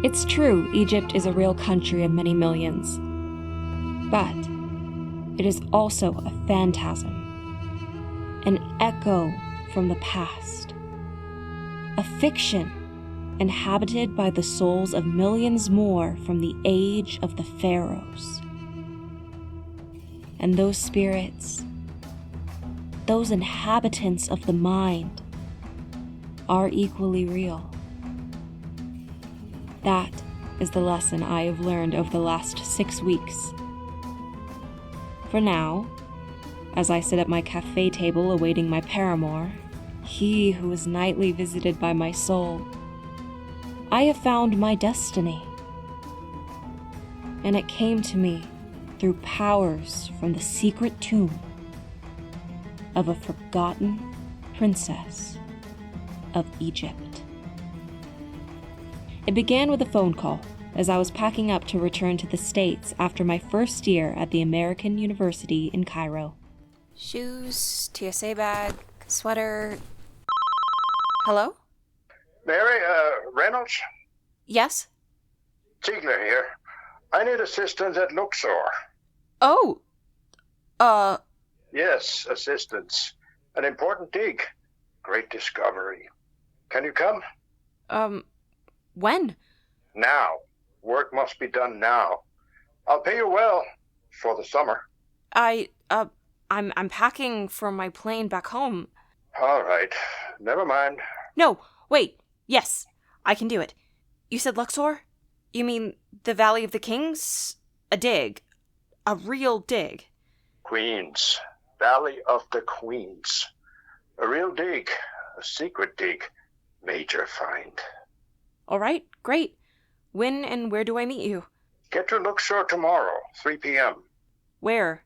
It's true, Egypt is a real country of many millions. But it is also a phantasm, an echo from the past, a fiction inhabited by the souls of millions more from the age of the pharaohs. And those spirits, those inhabitants of the mind, are equally real. That is the lesson I have learned over the last 6 weeks. For now, as I sit at my cafe table awaiting my paramour, he who is nightly visited by my soul, I have found my destiny. And it came to me through powers from the secret tomb of a forgotten princess of Egypt. It began with a phone call as I was packing up to return to the States after my first year at the American University in Cairo. Shoes, TSA bag, sweater. Hello? Mary, Reynolds? Yes? Ziegler here. I need assistance at Luxor. Oh! Yes, assistance. An important dig. Great discovery. Can you come? When? Now. Work must be done now. I'll pay you well for the summer. I'm packing for my plane back home. All right. Never mind. No, wait. Yes, I can do it. You said Luxor? You mean the Valley of the Kings? A dig. A real dig. Queens. Valley of the Queens. A real dig. A secret dig. Major find. All right, great. When and where do I meet you? Get to Luxor tomorrow, 3 p.m. Where?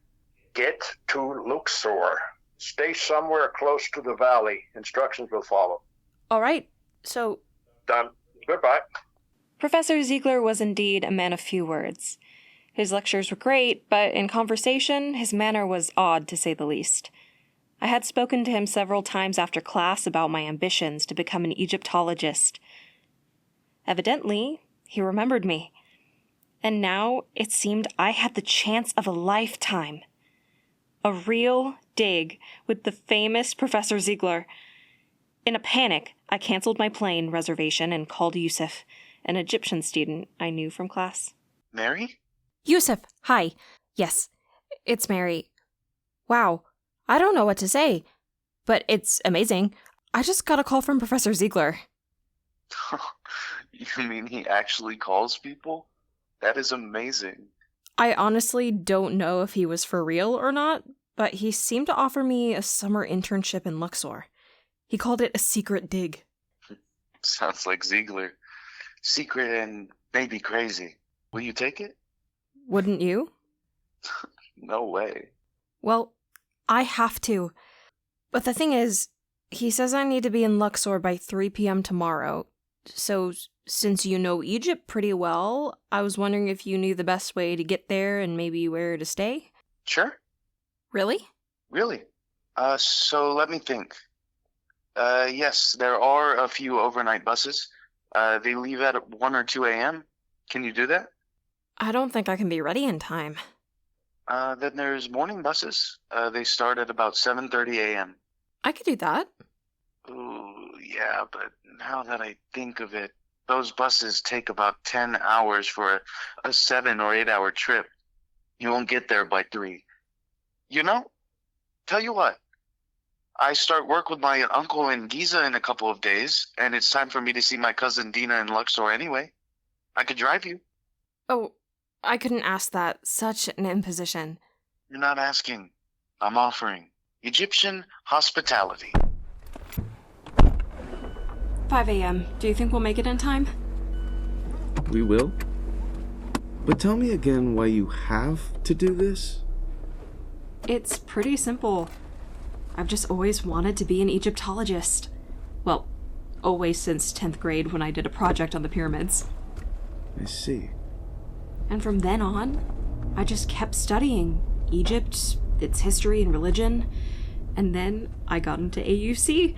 Get to Luxor. Stay somewhere close to the valley. Instructions will follow. All right, so... Done. Goodbye. Professor Ziegler was indeed a man of few words. His lectures were great, but in conversation, his manner was odd, to say the least. I had spoken to him several times after class about my ambitions to become an Egyptologist. Evidently, he remembered me. And now it seemed I had the chance of a lifetime. A real dig with the famous Professor Ziegler. In a panic, I canceled my plane reservation and called Youssef, an Egyptian student I knew from class. Mary? Youssef, hi. Yes, it's Mary. Wow, I don't know what to say, but it's amazing. I just got a call from Professor Ziegler. You mean he actually calls people? That is amazing. I honestly don't know if he was for real or not, but he seemed to offer me a summer internship in Luxor. He called it a secret dig. Sounds like Ziegler. Secret and maybe crazy. Will you take it? Wouldn't you? No way. Well, I have to. But the thing is, he says I need to be in Luxor by 3 p.m. tomorrow. So, since you know Egypt pretty well, I was wondering if you knew the best way to get there and maybe where to stay? Sure. Really? Really? So let me think. Yes, there are a few overnight buses. They leave at 1 or 2 a.m. Can you do that? I don't think I can be ready in time. Then there's morning buses. They start at about 7:30 a.m. I could do that. Ooh, yeah, but now that I think of it, those buses take about 10 hours for a 7 or 8 hour trip. You won't get there by 3. You know, tell you what, I start work with my uncle in Giza in a couple of days, and it's time for me to see my cousin Dina in Luxor anyway. I could drive you. Oh, I couldn't ask that. Such an imposition. You're not asking. I'm offering. Egyptian hospitality. 5 a.m. Do you think we'll make it in time? We will. But tell me again why you have to do this? It's pretty simple. I've just always wanted to be an Egyptologist. Well, always since 10th grade when I did a project on the pyramids. I see. And from then on, I just kept studying Egypt, its history and religion, and then I got into AUC,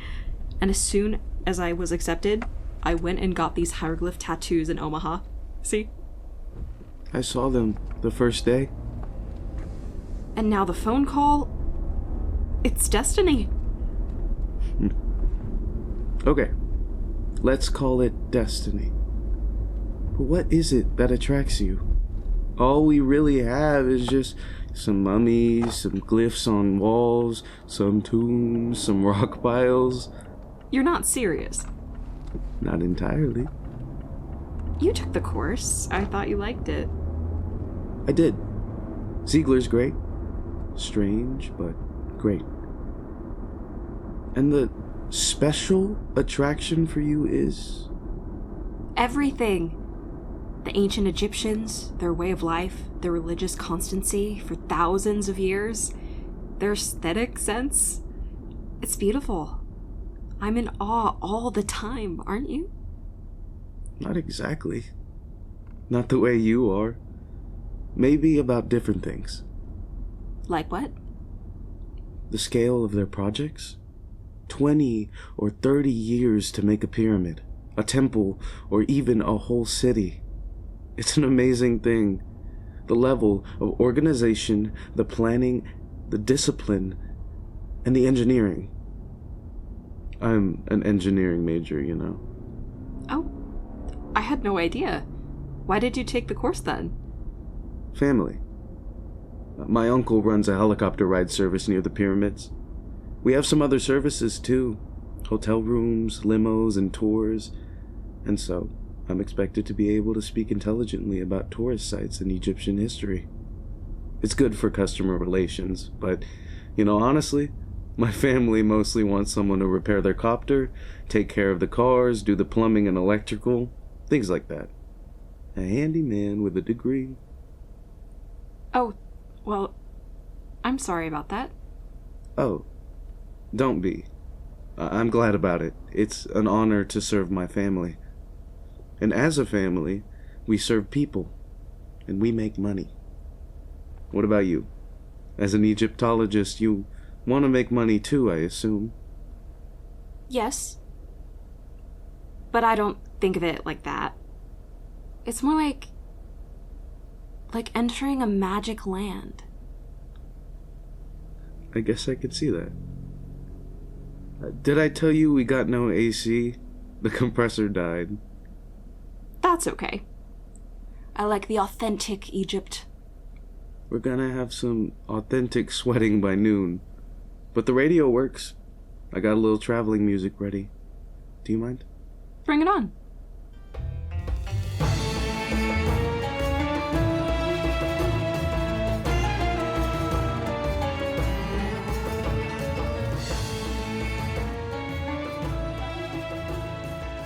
and as soon as I was accepted, I went and got these hieroglyph tattoos in Omaha. See? I saw them the first day. And now the phone call? It's destiny. Okay, let's call it destiny. But what is it that attracts you? All we really have is just some mummies, some glyphs on walls, some tombs, some rock piles. You're not serious. Not entirely. You took the course. I thought you liked it. I did. Ziegler's great. Strange, but great. And the special attraction for you is? Everything. The ancient Egyptians, their way of life, their religious constancy for thousands of years, their aesthetic sense. It's beautiful. I'm in awe all the time, aren't you? Not exactly. Not the way you are. Maybe about different things. Like what? The scale of their projects? 20 or 30 years to make a pyramid, a temple, or even a whole city. It's an amazing thing. The level of organization, the planning, the discipline, and the engineering. I'm an engineering major, you know. Oh, I had no idea. Why did you take the course then? Family. My uncle runs a helicopter ride service near the pyramids. We have some other services too. Hotel rooms, limos, and tours. And so, I'm expected to be able to speak intelligently about tourist sites in Egyptian history. It's good for customer relations, but, honestly, my family mostly wants someone to repair their copter, take care of the cars, do the plumbing and electrical, things like that. A handyman with a degree. Oh, well, I'm sorry about that. Oh, don't be. I'm glad about it. It's an honor to serve my family. And as a family, we serve people, and we make money. What about you? As an Egyptologist, you want to make money too, I assume. Yes. But I don't think of it like that. It's more like entering a magic land. I guess I could see that. Did I tell you we got no AC? The compressor died. That's okay. I like the authentic Egypt. We're gonna have some authentic sweating by noon. But the radio works. I got a little traveling music ready. Do you mind? Bring it on.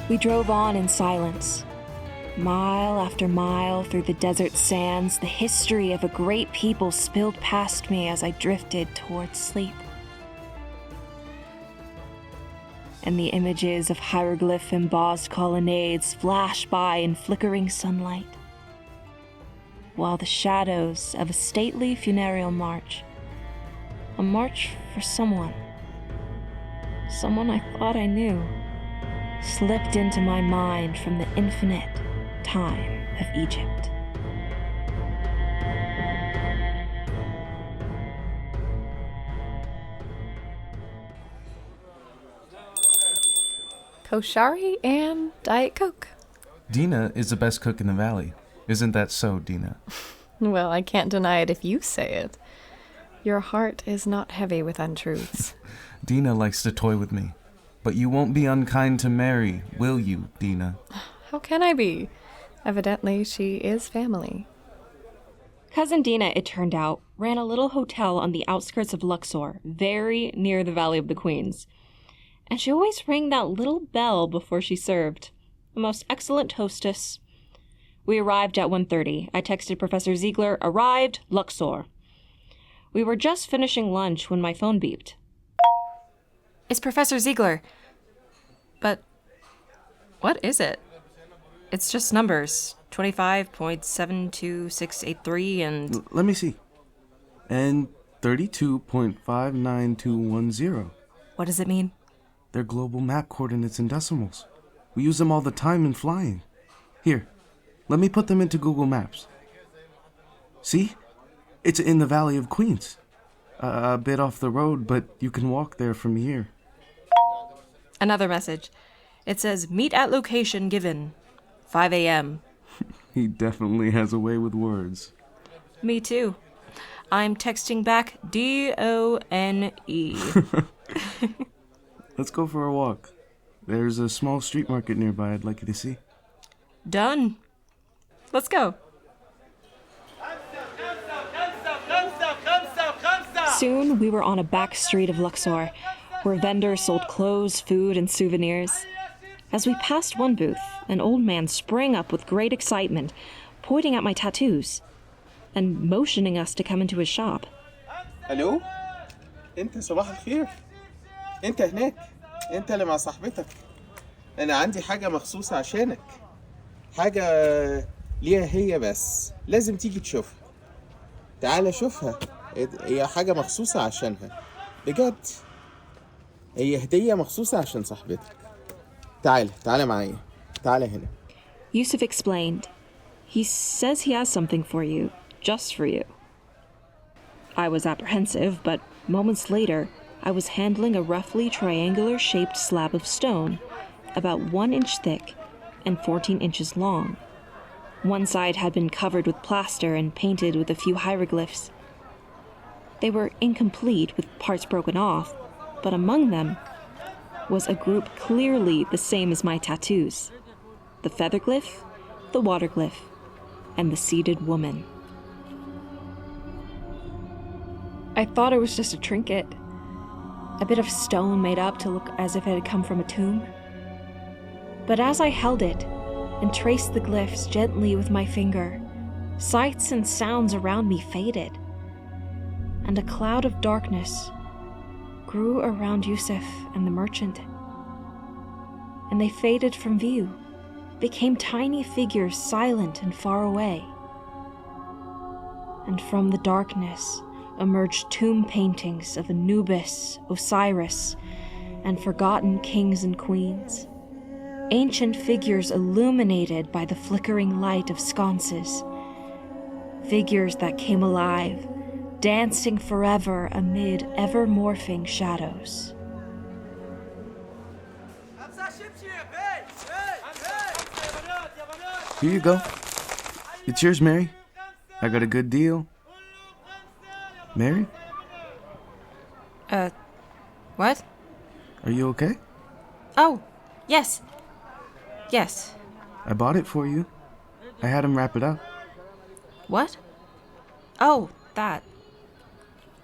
We drove on in silence. Mile after mile through the desert sands, the history of a great people spilled past me as I drifted towards sleep. And the images of hieroglyph-embossed colonnades flash by in flickering sunlight, while the shadows of a stately funereal march, a march for someone I thought I knew, slipped into my mind from the infinite time of Egypt. Koshari and Diet Coke. Dina is the best cook in the valley. Isn't that so, Dina? Well, I can't deny it if you say it. Your heart is not heavy with untruths. Dina likes to toy with me. But you won't be unkind to Mary, will you, Dina? How can I be? Evidently, she is family. Cousin Dina, it turned out, ran a little hotel on the outskirts of Luxor, very near the Valley of the Queens. And she always rang that little bell before she served. A most excellent hostess. We arrived at 1:30. I texted Professor Ziegler, arrived, Luxor. We were just finishing lunch when my phone beeped. It's Professor Ziegler. But what is it? It's just numbers. 25.72683 and... Let me see. And 32.59210. What does it mean? They're global map coordinates in decimals. We use them all the time in flying. Here, Let me put them into Google Maps. See? It's in the Valley of Queens. A bit off the road, but you can walk there from here. Another message. It says, meet at location given. 5 a.m. He definitely has a way with words. Me too. I'm texting back DONE. Let's go for a walk. There's a small street market nearby I'd like you to see. Done. Let's go. Soon, we were on a back street of Luxor, where vendors sold clothes, food, and souvenirs. As we passed one booth, an old man sprang up with great excitement, pointing at my tattoos, and motioning us to come into his shop. الو انت صباح الخير انت هناك انت اللي مع صاحبتك انا عندي حاجه مخصوصه عشانك حاجه ليها هي بس لازم تيجي تشوفها تعال شوفها هي حاجه مخصوصه عشانها بجد هي هديه مخصوصه عشان صاحبتك تعال معايا تعال هنا. Youssef explained. He says he has something for you, just for you. I was apprehensive, but moments later, I was handling a roughly triangular-shaped slab of stone, about 1 inch thick and 14 inches long. One side had been covered with plaster and painted with a few hieroglyphs. They were incomplete, with parts broken off, but among them was a group clearly the same as my tattoos: the feather glyph, the water glyph, and the seated woman. I thought it was just a trinket, a bit of stone made up to look as if it had come from a tomb. But as I held it and traced the glyphs gently with my finger, sights and sounds around me faded, and a cloud of darkness grew around Youssef and the merchant. And they faded from view, became tiny figures silent and far away. And from the darkness emerged tomb paintings of Anubis, Osiris, and forgotten kings and queens. Ancient figures illuminated by the flickering light of sconces. Figures that came alive, dancing forever amid ever-morphing shadows. Here you go. It's yours, Mary. I got a good deal. Mary? What? Are you okay? Oh, yes. Yes. I bought it for you. I had him wrap it up. What? Oh, that.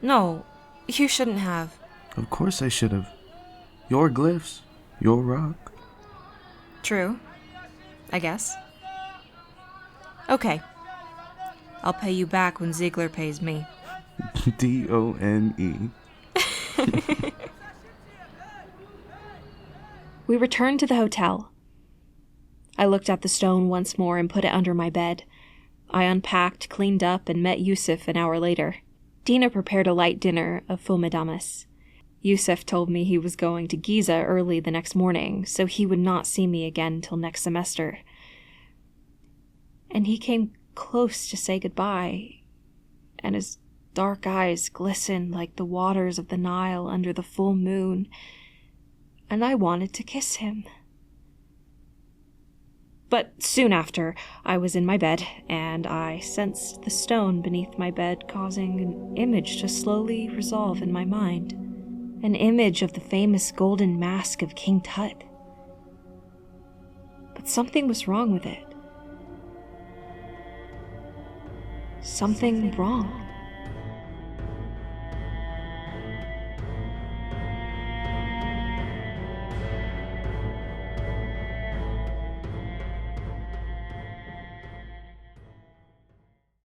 No, you shouldn't have. Of course I should have. Your glyphs. Your rock. True. I guess. Okay. I'll pay you back when Ziegler pays me. DONE. We returned to the hotel. I looked at the stone once more and put it under my bed. I unpacked, cleaned up, and met Youssef an hour later. Dina prepared a light dinner of fumidamus. Youssef told me he was going to Giza early the next morning, so he would not see me again till next semester. And he came close to say goodbye, and his dark eyes glistened like the waters of the Nile under the full moon, and I wanted to kiss him. But soon after, I was in my bed, and I sensed the stone beneath my bed causing an image to slowly resolve in my mind. An image of the famous golden mask of King Tut. But something was wrong with it. Something wrong.